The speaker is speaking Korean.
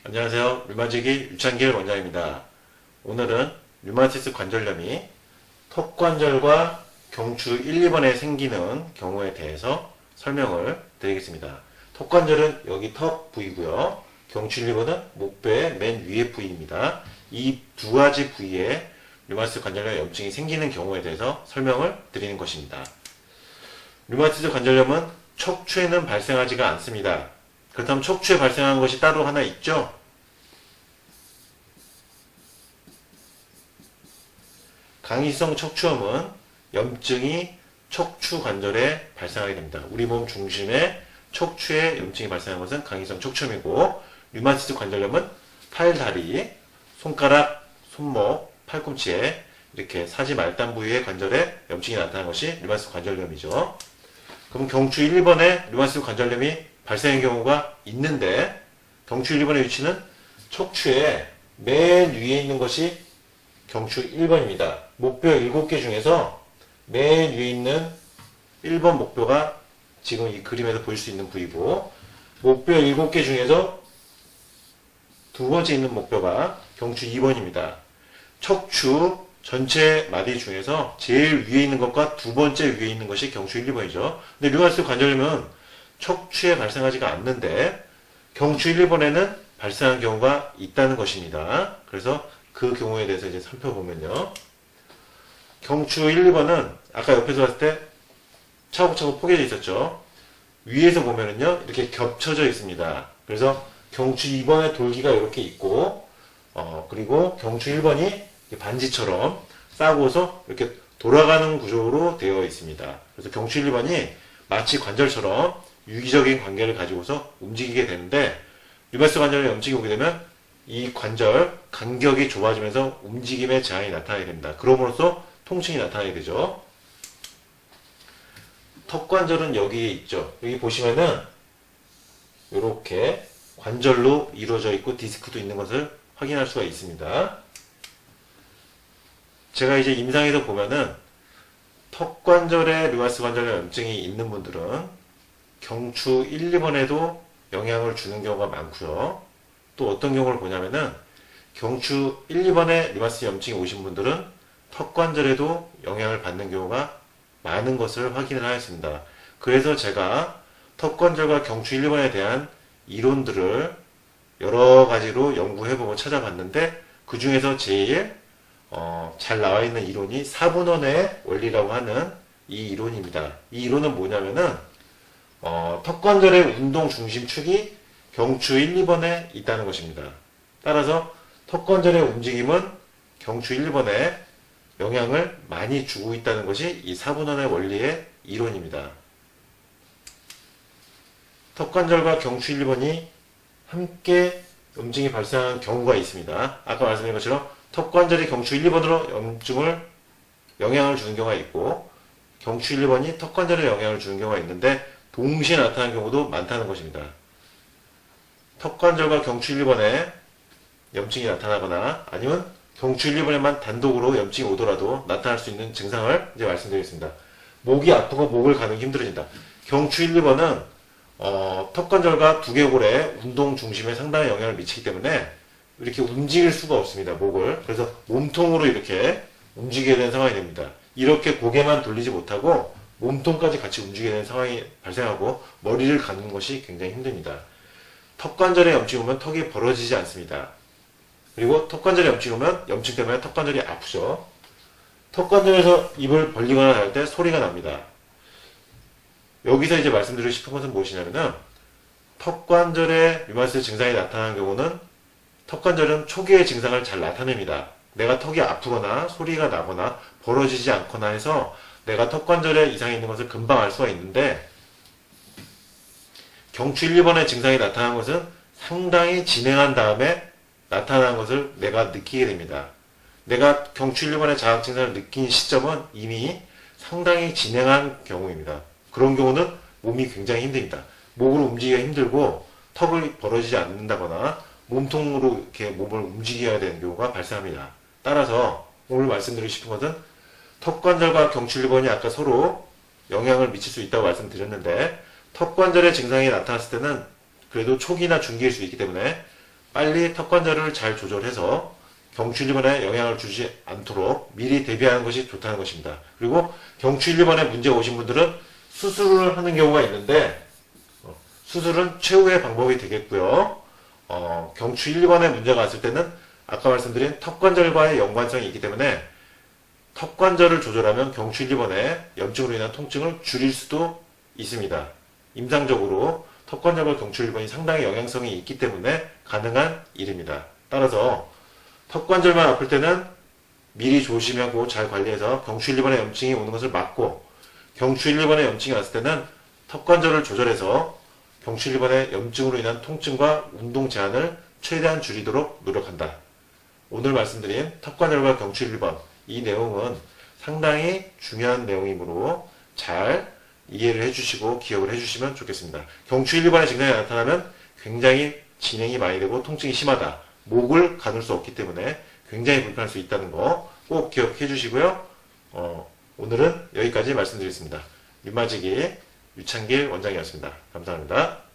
안녕하세요. 류마지기 유창길 원장입니다. 오늘은 류마티스 관절염이 턱관절과 경추 1, 2번에 생기는 경우에 대해서 설명을 드리겠습니다. 턱관절은 여기 턱 부위고요. 경추 1, 2번은 목뼈의 맨 위에 부위입니다. 이 두 가지 부위에 류마티스 관절염 염증이 생기는 경우에 대해서 설명을 드리는 것입니다. 류마티스 관절염은 척추에는 발생하지가 않습니다. 그렇다면 척추에 발생한 것이 따로 하나 있죠? 강의성 척추염은 염증이 척추 관절에 발생하게 됩니다. 우리 몸 중심에 척추에 염증이 발생한 것은 강의성 척추염이고, 류마티스 관절염은 팔, 다리, 손가락, 손목, 팔꿈치에 이렇게 사지 말단 부위의 관절에 염증이 나타나는 것이 류마티스 관절염이죠. 그럼 경추 1, 2번에 류마티스 관절염이 발생한 경우가 있는데, 경추 1, 2번의 위치는 척추의 맨 위에 있는 것이 경추 1번입니다. 목뼈 7개 중에서 맨 위에 있는 1번 목뼈가 지금 이 그림에서 보일 수 있는 부위고, 목뼈 7개 중에서 두 번째 있는 목뼈가 경추 2번입니다. 척추 전체 마디 중에서 제일 위에 있는 것과 두 번째 위에 있는 것이 경추 1, 2번이죠. 근데 류마티스 관절염은 척추에 발생하지가 않는데 경추 1, 2번에는 발생한 경우가 있다는 것입니다. 그래서 그 경우에 대해서 이제 살펴보면요. 경추 1, 2번은 아까 옆에서 봤을 때 차곡차곡 포개져 있었죠. 위에서 보면은요, 이렇게 겹쳐져 있습니다. 그래서 경추 2번의 돌기가 이렇게 있고, 그리고 경추 1번이 반지처럼 싸고서 이렇게 돌아가는 구조로 되어 있습니다. 그래서 경추 1, 2번이 마치 관절처럼 유기적인 관계를 가지고서 움직이게 되는데, 류마티스 관절염 염증이 오게 되면 이 관절 간격이 좁아지면서 움직임의 제한이 나타나게 됩니다. 그럼으로써 통증이 나타나게 되죠. 턱관절은 여기에 있죠. 여기 보시면은 이렇게 관절로 이루어져 있고 디스크도 있는 것을 확인할 수가 있습니다. 제가 이제 임상에서 보면은 턱관절에 류마티스 관절염 염증이 있는 분들은 경추 1, 2번에도 영향을 주는 경우가 많고요. 또 어떤 경우를 보냐면은 경추 1, 2번에 류마티스 염증이 오신 분들은 턱관절에도 영향을 받는 경우가 많은 것을 확인을 하였습니다. 그래서 제가 턱관절과 경추 1, 2번에 대한 이론들을 여러 가지로 연구해보고 찾아봤는데, 그 중에서 제일 잘 나와 있는 이론이 4분원의 원리라고 하는 이 이론입니다. 이 이론은 뭐냐면은 턱관절의 운동 중심축이 경추 1, 2번에 있다는 것입니다. 따라서 턱관절의 움직임은 경추 1, 2번에 영향을 많이 주고 있다는 것이 이 4분원의 원리의 이론입니다. 턱관절과 경추 1, 2번이 함께 염증이 발생하는 경우가 있습니다. 아까 말씀드린 것처럼 턱관절이 경추 1, 2번으로 영향을 주는 경우가 있고, 경추 1, 2번이 턱관절에 영향을 주는 경우가 있는데 동시에 나타나는 경우도 많다는 것입니다. 턱관절과 경추 1, 2번에 염증이 나타나거나 아니면 경추 1, 2번에만 단독으로 염증이 오더라도 나타날 수 있는 증상을 이제 말씀드리겠습니다. 목이 아프고 목을 가누기 힘들어진다. 경추 1, 2번은 턱관절과 두개골의 운동 중심에 상당한 영향을 미치기 때문에 이렇게 움직일 수가 없습니다. 목을. 그래서 몸통으로 이렇게 움직이게 되는 상황이 됩니다. 이렇게 고개만 돌리지 못하고 몸통까지 같이 움직이게 되는 상황이 발생하고 머리를 가누는 것이 굉장히 힘듭니다. 턱관절에 염증이 오면 턱이 벌어지지 않습니다. 그리고 턱관절에 염증이 오면 염증 때문에 턱관절이 아프죠. 턱관절에서 입을 벌리거나 할 때 소리가 납니다. 여기서 이제 말씀드리고 싶은 것은 무엇이냐면은 턱관절에 류마티스 증상이 나타나는 경우는 턱관절은 초기의 증상을 잘 나타냅니다. 내가 턱이 아프거나 소리가 나거나 벌어지지 않거나 해서 내가 턱관절에 이상이 있는 것을 금방 알 수가 있는데, 경추 1, 2번의 증상이 나타난 것은 상당히 진행한 다음에 나타난 것을 내가 느끼게 됩니다. 내가 경추 1, 2번의 자각 증상을 느낀 시점은 이미 상당히 진행한 경우입니다. 그런 경우는 몸이 굉장히 힘듭니다. 목으로 움직이기가 힘들고 턱을 벌어지지 않는다거나 몸통으로 이렇게 몸을 움직여야 되는 경우가 발생합니다. 따라서 오늘 말씀드리고 싶은 것은 턱관절과 경추 1번이 아까 서로 영향을 미칠 수 있다고 말씀드렸는데, 턱관절의 증상이 나타났을 때는 그래도 초기나 중기일 수 있기 때문에 빨리 턱관절을 잘 조절해서 경추 1번에 영향을 주지 않도록 미리 대비하는 것이 좋다는 것입니다. 그리고 경추 1번에 문제가 오신 분들은 수술을 하는 경우가 있는데 수술은 최후의 방법이 되겠고요. 경추 1번에 문제가 왔을 때는 아까 말씀드린 턱관절과의 연관성이 있기 때문에 턱관절을 조절하면 경추 1번에 염증으로 인한 통증을 줄일 수도 있습니다. 임상적으로 턱관절과 경추 1번이 상당히 영향성이 있기 때문에 가능한 일입니다. 따라서 턱관절만 아플 때는 미리 조심하고 잘 관리해서 경추 1번에 염증이 오는 것을 막고 경추 1번에 염증이 왔을 때는 턱관절을 조절해서 경추 1번의 염증으로 인한 통증과 운동 제한을 최대한 줄이도록 노력한다. 오늘 말씀드린 턱관절과 경추 1번 이 내용은 상당히 중요한 내용이므로 잘 이해를 해주시고 기억을 해주시면 좋겠습니다. 경추 1번의 증상이 나타나면 굉장히 진행이 많이 되고 통증이 심하다. 목을 가눌 수 없기 때문에 굉장히 불편할 수 있다는 거 꼭 기억해 주시고요. 오늘은 여기까지 말씀드리겠습니다. 류마지기 유창길 원장이었습니다. 감사합니다.